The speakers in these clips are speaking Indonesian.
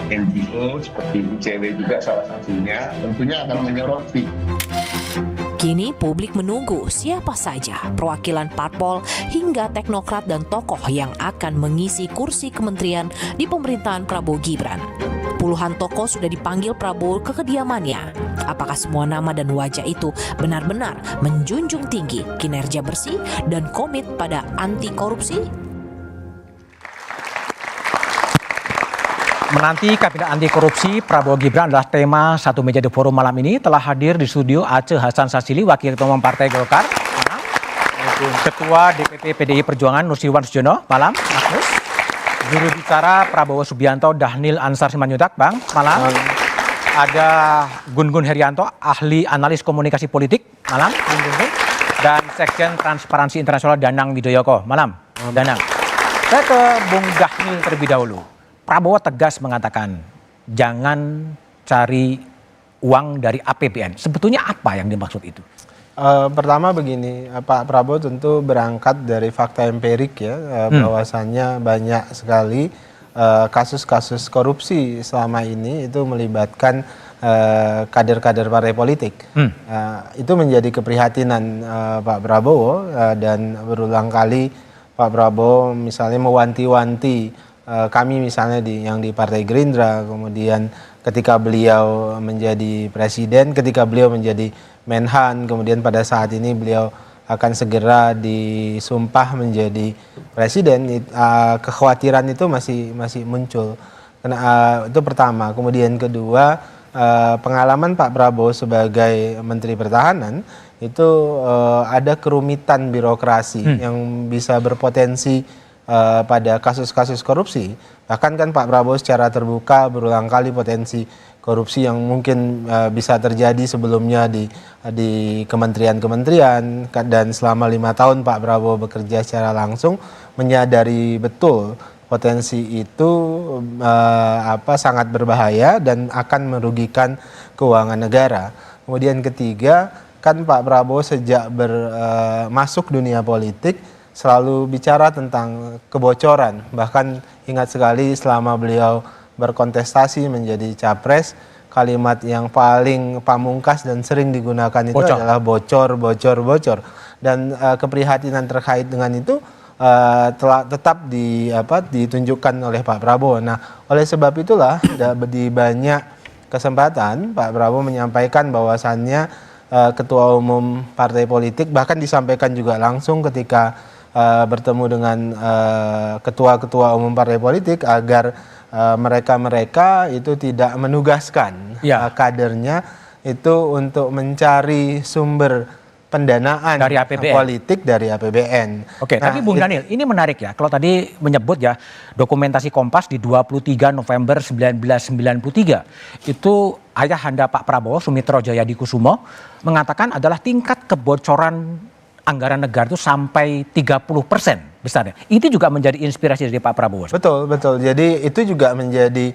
NGO seperti ICW juga salah satunya tentunya akan menyoroti. Kini publik menunggu siapa saja perwakilan parpol hingga teknokrat dan tokoh yang akan mengisi kursi kementerian di pemerintahan Prabowo Gibran. Puluhan tokoh sudah dipanggil Prabowo ke kediamannya. Apakah semua nama dan wajah itu benar-benar menjunjung tinggi kinerja bersih dan komit pada anti korupsi? Menanti Kabinet Anti Korupsi Prabowo Gibran adalah tema satu meja The Forum malam ini. Telah hadir di studio Aceh Hasan Sazili, Wakil Ketua Umum Partai Golkar. Malam. Ketua DPP PDI Perjuangan Nusirwan Sujono. Malam, Mas. Juru bicara Prabowo Subianto Dhanil Ansar Simanjuntak. Bang, malam. Ada Gun-Gun Herianto, ahli analis komunikasi politik. Malam, Gun-Gun. Dan Sekjen Transparansi Internasional Danang Widoyoko. Malam, Danang. Saya ke Bung Dhanil terlebih dahulu. Prabowo tegas mengatakan jangan cari uang dari APBN. Sebetulnya apa yang dimaksud itu? Pertama begini, Pak Prabowo tentu berangkat dari fakta empirik ya, bahwasannya banyak sekali kasus-kasus korupsi selama ini itu melibatkan kader-kader partai politik. Itu menjadi keprihatinan Pak Prabowo dan berulang kali Pak Prabowo misalnya mewanti-wanti kami misalnya yang di Partai Gerindra, kemudian ketika beliau menjadi presiden, ketika beliau menjadi Menhan, kemudian pada saat ini beliau akan segera disumpah menjadi presiden, kekhawatiran itu masih muncul. Itu pertama. Kemudian kedua, pengalaman Pak Prabowo sebagai Menteri Pertahanan itu ada kerumitan birokrasi yang bisa berpotensi pada kasus-kasus korupsi. Bahkan kan Pak Prabowo secara terbuka berulang kali potensi korupsi yang mungkin bisa terjadi sebelumnya di kementerian-kementerian, dan selama 5 tahun Pak Prabowo bekerja secara langsung menyadari betul potensi itu sangat berbahaya dan akan merugikan keuangan negara. Kemudian ketiga, kan Pak Prabowo sejak masuk dunia politik selalu bicara tentang kebocoran. Bahkan ingat sekali selama beliau berkontestasi menjadi capres, kalimat yang paling pamungkas dan sering digunakan itu adalah bocor. Dan keprihatinan terkait dengan itu telah tetap ditunjukkan oleh Pak Prabowo. Nah, oleh sebab itulah di banyak kesempatan Pak Prabowo menyampaikan bahwasannya ketua umum partai politik, bahkan disampaikan juga langsung ketika bertemu dengan ketua-ketua umum partai politik agar mereka itu tidak menugaskan kadernya itu untuk mencari sumber pendanaan dari APBN. Politik dari APBN. Oke, tapi Bung Dhanil, ini menarik ya. Kalau tadi menyebut ya dokumentasi Kompas di 23 November 1993 itu ayahanda Pak Prabowo, Sumitro Jayadikusumo, mengatakan adalah tingkat kebocoran anggaran negara itu sampai 30% besarnya. Itu juga menjadi inspirasi dari Pak Prabowo. Betul. Jadi itu juga menjadi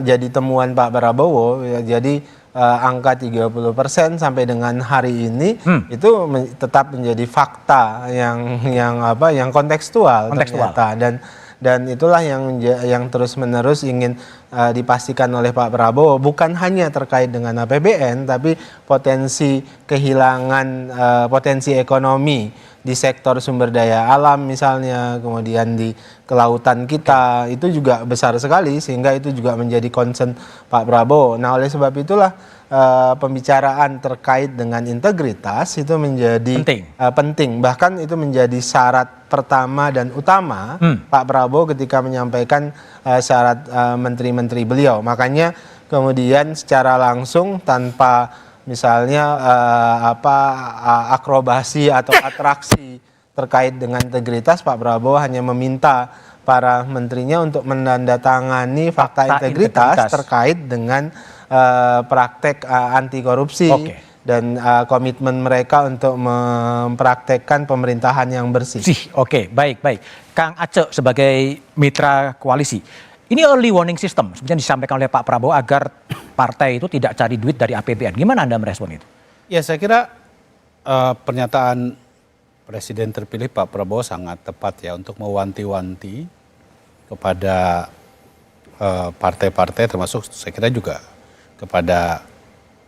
jadi temuan Pak Prabowo. Jadi angka 30% sampai dengan hari ini itu tetap menjadi fakta yang kontekstual. Ternyata. Dan itulah yang terus-menerus ingin dipastikan oleh Pak Prabowo, bukan hanya terkait dengan APBN, tapi potensi kehilangan potensi ekonomi di sektor sumber daya alam misalnya, kemudian di kelautan kita, itu juga besar sekali, sehingga itu juga menjadi concern Pak Prabowo. Nah, oleh sebab itulah pembicaraan terkait dengan integritas itu menjadi penting. Bahkan itu menjadi syarat pertama dan utama Pak Prabowo ketika menyampaikan syarat menteri-menteri beliau. Makanya kemudian secara langsung tanpa misalnya akrobasi atau atraksi terkait dengan integritas, Pak Prabowo hanya meminta para menterinya untuk menandatangani fakta integritas terkait dengan praktek anti korupsi dan komitmen mereka untuk mempraktekkan pemerintahan yang bersih. Oke, baik. Kang Aceh sebagai mitra koalisi, ini early warning system sebenarnya disampaikan oleh Pak Prabowo agar partai itu tidak cari duit dari APBN. Gimana Anda merespon itu? Ya, saya kira pernyataan Presiden terpilih Pak Prabowo sangat tepat ya untuk mewanti-wanti kepada partai-partai termasuk saya kira juga kepada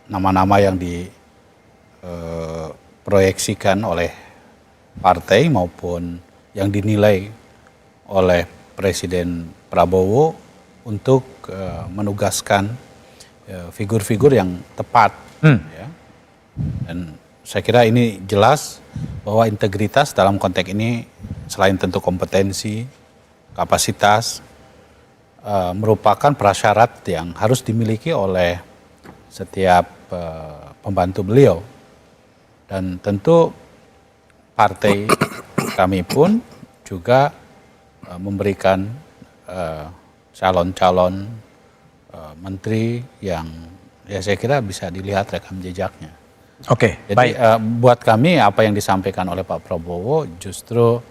nama-nama yang diproyeksikan oleh partai maupun yang dinilai oleh Presiden Prabowo untuk menugaskan figur-figur yang tepat. Ya. Dan saya kira ini jelas bahwa integritas dalam konteks ini selain tentu kompetensi, kapasitas, merupakan prasyarat yang harus dimiliki oleh setiap pembantu beliau. Dan tentu partai kami pun juga memberikan calon-calon menteri yang ya saya kira bisa dilihat rekam jejaknya. Oke, Jadi baik. buat kami apa yang disampaikan oleh Pak Prabowo justru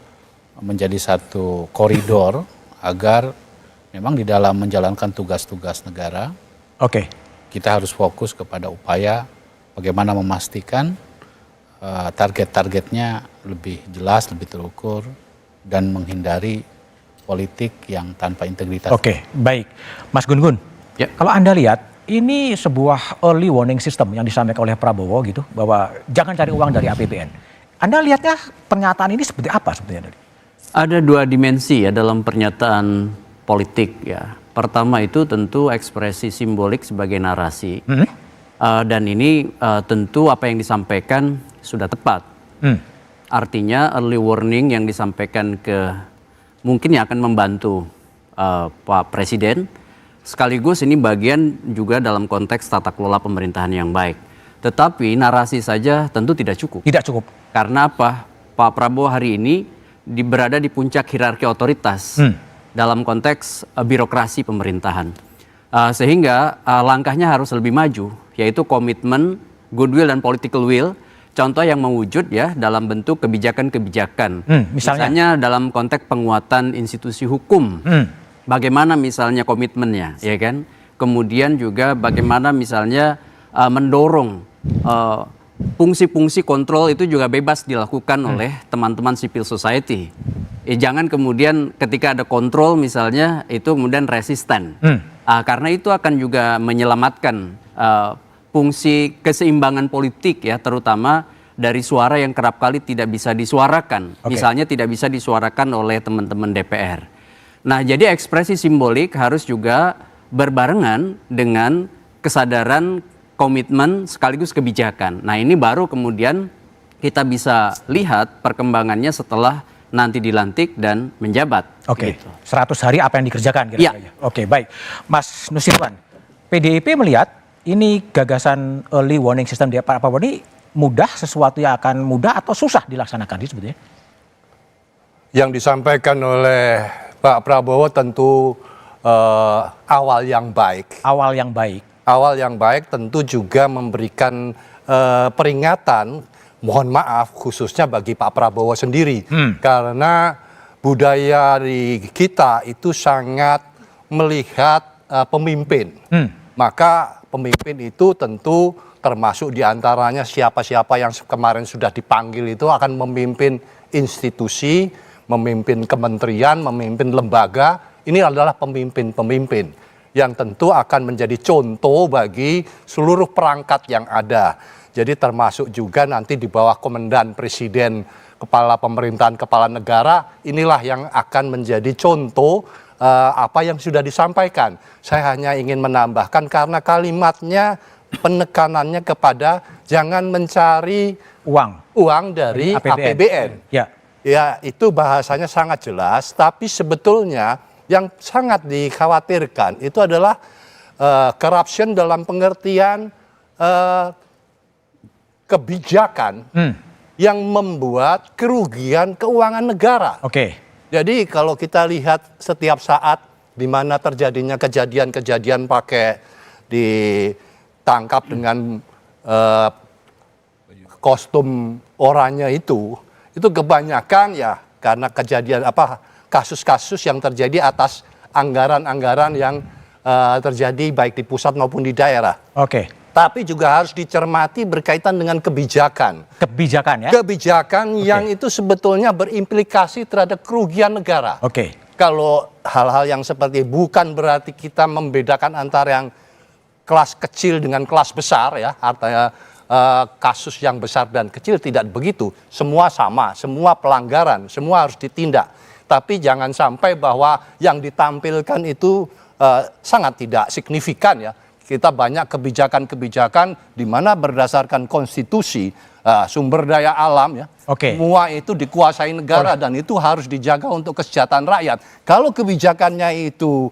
menjadi satu koridor agar memang di dalam menjalankan tugas-tugas negara Oke. kita harus fokus kepada upaya bagaimana memastikan target-targetnya lebih jelas, lebih terukur, dan menghindari politik yang tanpa integritas. Oke, baik. Mas Gun-Gun, Ya. kalau Anda lihat, ini sebuah early warning system yang disampaikan oleh Prabowo gitu, bahwa jangan cari uang dari APBN. Anda lihatnya pernyataan ini seperti apa sebetulnya? Ada dua dimensi ya dalam pernyataan politik ya. Pertama itu tentu ekspresi simbolik sebagai narasi. Dan ini tentu apa yang disampaikan sudah tepat. Artinya early warning yang disampaikan mungkin yang akan membantu Pak Presiden. Sekaligus ini bagian juga dalam konteks tata kelola pemerintahan yang baik. Tetapi narasi saja tentu tidak cukup. Tidak cukup. Karena apa? Pak Prabowo hari ini berada di puncak hierarki otoritas dalam konteks birokrasi pemerintahan. Sehingga langkahnya harus lebih maju, yaitu komitmen, goodwill, dan political will. Contoh yang mewujud ya dalam bentuk kebijakan-kebijakan. Misalnya dalam konteks penguatan institusi hukum. Bagaimana misalnya komitmennya, ya kan? Kemudian juga bagaimana misalnya mendorong fungsi-fungsi kontrol itu juga bebas dilakukan oleh teman-teman civil society. Jangan kemudian ketika ada kontrol misalnya itu kemudian resisten. Karena itu akan juga menyelamatkan fungsi keseimbangan politik ya, terutama dari suara yang kerap kali tidak bisa disuarakan. Misalnya tidak bisa disuarakan oleh teman-teman DPR. Nah, jadi ekspresi simbolik harus juga berbarengan dengan kesadaran, komitmen sekaligus kebijakan. Nah, ini baru kemudian kita bisa lihat perkembangannya setelah nanti dilantik dan menjabat. Oke, Gitu. 100 hari apa yang dikerjakan kira-kira. Ya. Oke, baik. Mas Nusirwan, PDIP melihat ini gagasan early warning system di Pak Prabowo ini mudah, sesuatu yang akan mudah atau susah dilaksanakan sebetulnya? Yang disampaikan oleh Pak Prabowo tentu awal yang baik. Awal yang baik. Awal yang baik tentu juga memberikan peringatan, mohon maaf khususnya bagi Pak Prabowo sendiri. Karena budaya di kita itu sangat melihat pemimpin. Maka pemimpin itu tentu termasuk diantaranya siapa-siapa yang kemarin sudah dipanggil itu akan memimpin institusi, memimpin kementerian, memimpin lembaga. Ini adalah pemimpin-pemimpin yang tentu akan menjadi contoh bagi seluruh perangkat yang ada. Jadi termasuk juga nanti di bawah komandan presiden, kepala pemerintahan, kepala negara, inilah yang akan menjadi contoh apa yang sudah disampaikan. Saya hanya ingin menambahkan karena kalimatnya penekanannya kepada jangan mencari uang dari APBN. Ya, itu bahasanya sangat jelas, tapi sebetulnya yang sangat dikhawatirkan itu adalah corruption dalam pengertian kebijakan yang membuat kerugian keuangan negara. Jadi kalau kita lihat setiap saat di mana terjadinya kejadian-kejadian pakai ditangkap dengan kostum oranye itu kebanyakan ya karena kejadian kasus-kasus yang terjadi atas anggaran-anggaran yang terjadi baik di pusat maupun di daerah. Tapi juga harus dicermati berkaitan dengan kebijakan. Kebijakan yang itu sebetulnya berimplikasi terhadap kerugian negara. kalau hal-hal yang seperti bukan berarti kita membedakan antara yang kelas kecil dengan kelas besar ya, artinya kasus yang besar dan kecil tidak begitu. Semua sama, semua pelanggaran, semua harus ditindak. Tapi jangan sampai bahwa yang ditampilkan itu sangat tidak signifikan ya. Kita banyak kebijakan-kebijakan di mana berdasarkan konstitusi, sumber daya alam ya, semua itu dikuasai negara dan itu harus dijaga untuk kesejahteraan rakyat. Kalau kebijakannya itu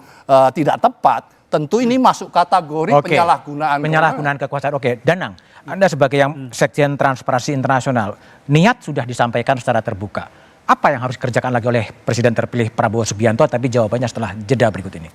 tidak tepat, tentu ini masuk kategori penyalahgunaan kekuasaan. Danang, Anda sebagai yang Sekjen Transparansi Internasional, niat sudah disampaikan secara terbuka. Apa yang harus dikerjakan lagi oleh Presiden terpilih Prabowo Subianto? Tapi jawabannya setelah jeda berikut ini.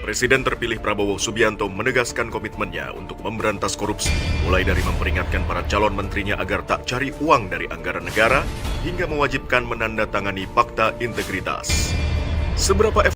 Presiden terpilih Prabowo Subianto menegaskan komitmennya untuk memberantas korupsi, mulai dari memperingatkan para calon menterinya agar tak cari uang dari anggaran negara, hingga mewajibkan menandatangani fakta integritas. Seberapa